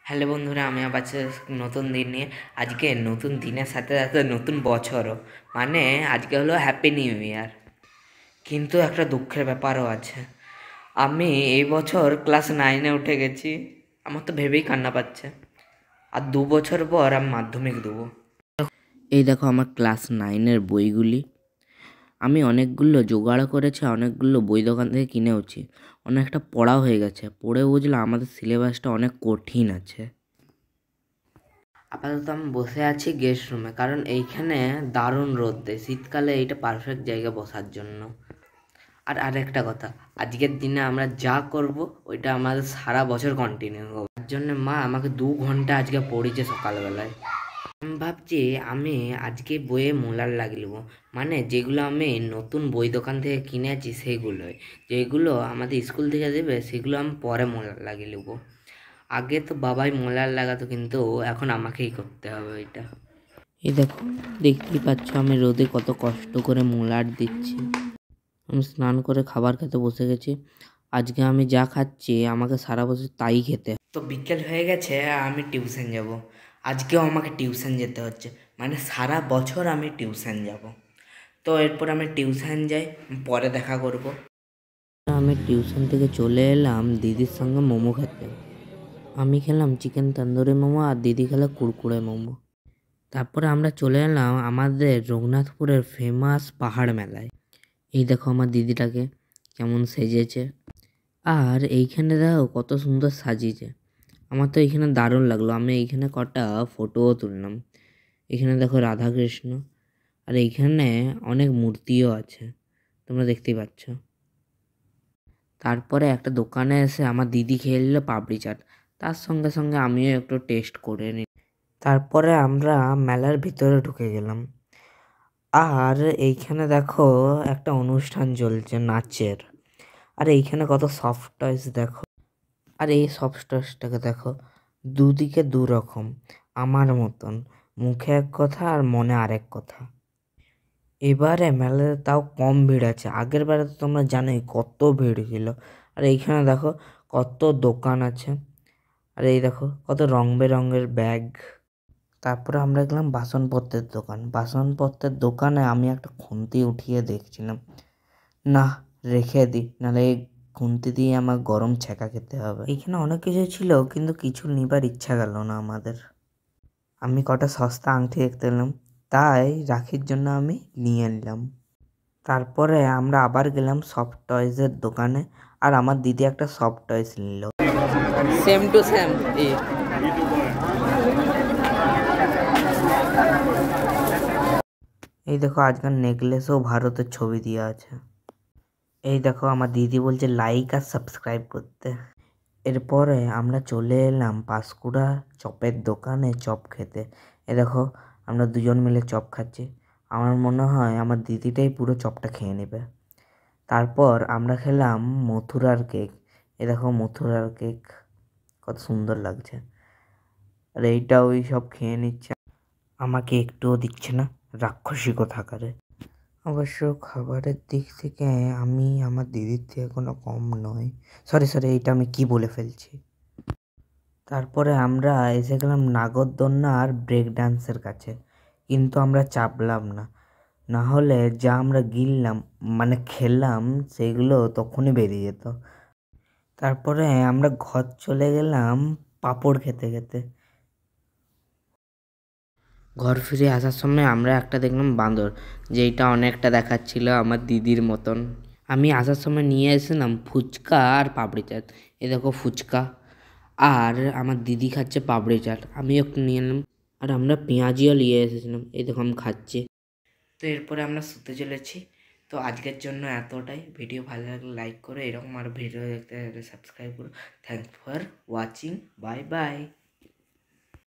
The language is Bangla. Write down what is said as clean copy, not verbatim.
হ্যালো বন্ধুরা, আমি আবার নতুন দিন নিয়ে আজকে নতুন দিনের সাথে সাথে নতুন বছরও, মানে আজকে হলো হ্যাপি নিউ ইয়ার। কিন্তু একটা দুঃখের ব্যাপারও আছে। আমি এই বছর ক্লাস 9-এ উঠে গেছি। আমার তো ভেবেই কান্না পাচ্ছে। আর 2 বছর পর আমি মাধ্যমিক দেবো। এই দেখো আমার ক্লাস 9-এর বইগুলি। আমি অনেকগুলো জোগাড় করেছি, অনেকগুলো বই দোকান থেকে কিনেওছি। অনেকটা পড়াও হয়ে গেছে। পড়ে বুঝলাম আমাদের সিলেবাসটা অনেক কঠিন আছে। আপাতত আমি বসে আছি গেস্ট রুমে, কারণ এইখানে দারুণ রোদ দেয়। শীতকালে এইটা পারফেক্ট জায়গা বসার জন্য। আর আরেকটা কথা, আজকের দিনে আমরা যা করব ওইটা আমাদের সারা বছর কন্টিনিউ হবে। তার জন্য মা আমাকে 2 ঘন্টা আজকে পড়িয়েছে সকালবেলায়। আমি ভাবছি আমি আজকে বইয়ে মোলার লাগিয়ে নেবো, মানে যেগুলো আমি নতুন বই দোকান থেকে কিনেছি সেগুলোই। যেগুলো আমাদের স্কুল থেকে দেবে সেগুলো আমি পরে মোলার লাগিয়ে নেবো। আগে তো বাবাই মোলার লাগাতো, কিন্তু এখন আমাকেই করতে হবে এটা। এই দেখো, দেখতেই পাচ্ছ আমি রোদে কত কষ্ট করে মোলার দিচ্ছি। আমি স্নান করে খাবার খেতে বসে গেছি। আজকে আমি যা খাচ্ছি আমাকে সারা বছর তাই খেতে। তো বিকেল হয়ে গেছে, আমি টিউশন যাব। আজকেও আমাকে টিউশন যেতে হচ্ছে, মানে সারা বছর আমি টিউশন যাব। তো এরপর আমি টিউশন যাই, পরে দেখা করব। আমি টিউশন থেকে চলে এলাম দিদির সঙ্গে মোমো খেতে। আমি খেলাম চিকেন তন্দুরি মোমো আর দিদি খেলো কুরকুরে মোমো। তারপরে আমরা চলে এলাম আমাদের রঘুনাথপুরের ফেমাস পাহাড় মেলায়। এই দেখো আমার দিদিটাকে কেমন সেজেছে। আর এইখানে দেখো কত সুন্দর সাজিয়েছে। আমার তো এইখানে দারুণ লাগলো। আমি এইখানে কটা ফটোও তুললাম। এখানে দেখো রাধাকৃষ্ণ, আর এইখানে অনেক মূর্তিও আছে, তোমরা দেখতেই পাচ্ছ। তারপরে একটা দোকানে এসে আমার দিদি খেয়ে নিল পাপড়ি চাট। তার সঙ্গে সঙ্গে আমিও একটু টেস্ট করে নিই। তারপরে আমরা মেলার ভিতরে ঢুকে গেলাম। আর এইখানে দেখো একটা অনুষ্ঠান চলছে নাচের। আর এইখানে কত সফট টয়েস দেখো। আর এই সফট টয়েসটাকে দেখো, দুদিকে দু রকম, আমার মতন। মুখে এক কথা আর মনে আরেক কথা। এবারে মেলাতে তাও কম ভিড় আছে। আগের বারে তো তোমরা জানোই কত ভিড় ছিল। আর এইখানে দেখো কত দোকান আছে। আর এই দেখো কত রং বেরঙের ব্যাগ। তারপরে আমরা গেলাম বাসনপত্রের দোকান। বাসনপত্রের দোকানে আমি একটা খুন্তি উঠিয়ে দেখছিলাম, না রেখে দিই, নাহলে এই খুন্তি দিয়ে আমার গরম ছ্যাঁকা খেতে হবে। এইখানে অনেক কিছু ছিল, কিন্তু কিছু নিবার ইচ্ছা গেল না আমাদের। আমি কটা সস্তা আংটি দেখতে এলাম, তাই রাখির জন্য আমি নিয়ে নিলাম। তারপরে আমরা আবার গেলাম সফট টয়েসের দোকানে, আর আমার দিদি একটা সফট টয়েস নিল। Same to same. এই দেখো আজকাল নেকলেসও ভারতের ছবি দেওয়া আছে। এই দেখো আমার দিদি বলছে লাইক আর সাবস্ক্রাইব করতে। এরপরে আমরা চলে এলাম পাঁশকুড়া চপের দোকানে চপ খেতে। এ দেখো আমরা দুজন মিলে চপ খাচ্ছি। আমার মনে হয় আমার দিদিটাই পুরো চপটা খেয়ে নেবে। তারপর আমরা খেলাম মথুরার কেক। এ দেখো মথুরার কেক কত সুন্দর লাগছে। আর এইটা ওই সব খেয়ে নিচ্ছে, আমাকে একটুও দিচ্ছে না, রাক্ষসী কোথাকারে। অবশ্য খাবারের দিক থেকে আমি আমার দিদির থেকে কোনো কম নই। সরি সরি, এইটা আমি কি বলে ফেলছি। তারপরে আমরা এসে গেলাম নাগরদোলনা আর ব্রেক ডান্সের কাছে, কিন্তু আমরা চাপলাম না। না হলে যা আমরা গিললাম, মানে খেলাম, সেগুলো তখনই বেরিয়ে যেত। তারপরে আমরা ঘর চলে গেলাম পাঁপড় খেতে খেতে। ঘর ফিরে আসার সময় আমরা একটা দেখলাম বাঁদর, যেইটা অনেকটা দেখাচ্ছিল আমার দিদির মতন। আমি আসার সময় নিয়ে এসেছিলাম ফুচকা আর পাপড়ি চাট। এ দেখো ফুচকা, আর আমার দিদি খাচ্ছে পাপড়ি চাট, আমিও একটু নিয়ে এলাম। আর আমরা পেঁয়াজিও নিয়ে এসেছিলাম, এই দেখো আমি খাচ্ছি। তো এরপরে আমরা শুতে চলেছি। তো আজকের জন্য এতটাই। ভিডিও ভালো লাগলে লাইক করো, এরকম আর ভিডিও দেখতে সাবস্ক্রাইব করো। Thanks for watching, bye bye.